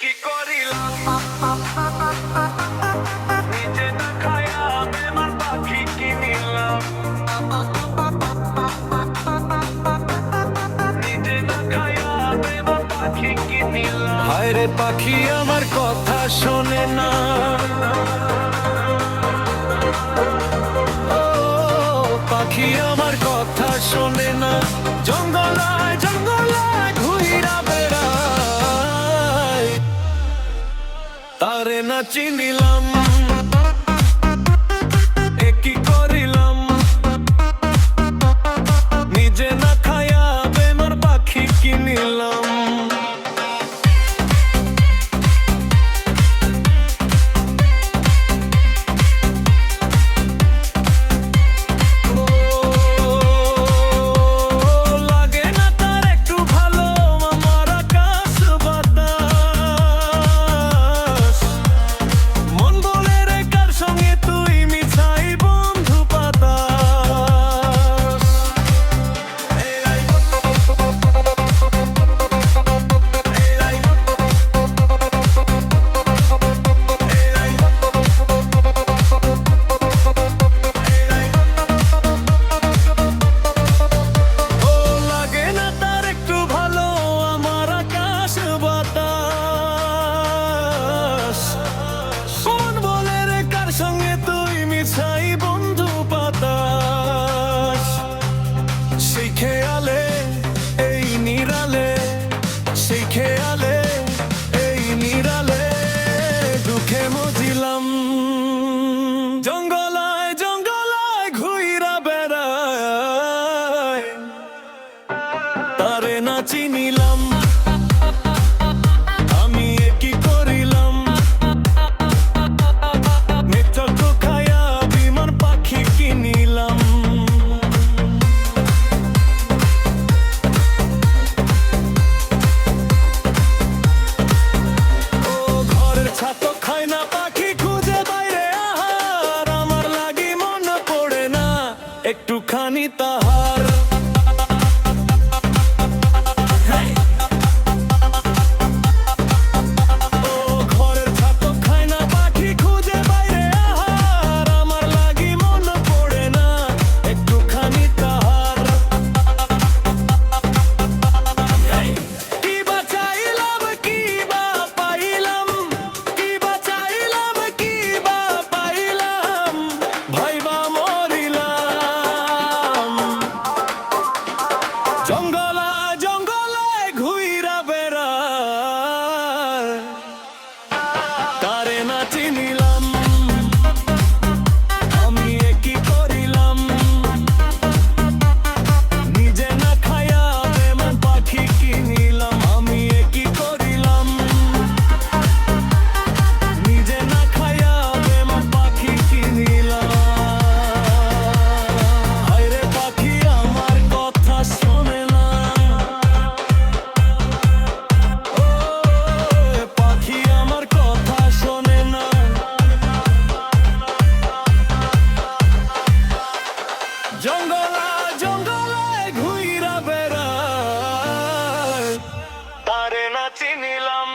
কি করিলাম নিজে না খায়া বেমান পাখি কিনিলাম নিজে না খায়া বেমান পাখি কিনিলাম। হায় রে পাখি আমার কথা শোনে না, ও পাখি আমার কথা শোনে না। জঙ্গলায় জঙ্গলায় ঘুইরা বেড়ায়, তারে না চিনিলাম এ কি করিলাম নিজে না খায়া বেমার পাখি কিনিলাম। জঙ্গলায় জঙ্গলায় ঘুইরা বেড়ায়, তারে না চিনিলাম আমি এ কি করিলাম মিথ্যা তো খায়া বিমান পাখি কিনিলাম। ও ঘরের ছাদ খায় না পাখি খুঁজে বাইরে আহার, আমার লাগি মন পড়ে না একটুখানি তাহার। জঙ্গলায় জঙ্গলায় ঘুইরা বেড়ায়, তারে না চিনিলাম আমি এ কি করিলাম নিজে না খায়া বেমান পাখি কিনিলাম। আমি এ কি করিলাম নিজে না খায়া বেমান পাখি কিনিলাম। হায় রে পাখি আমার কথা শোনে না, জঙ্গলায় জঙ্গলায় ঘুইরা বেড়ায়, তারে না চিনিলাম।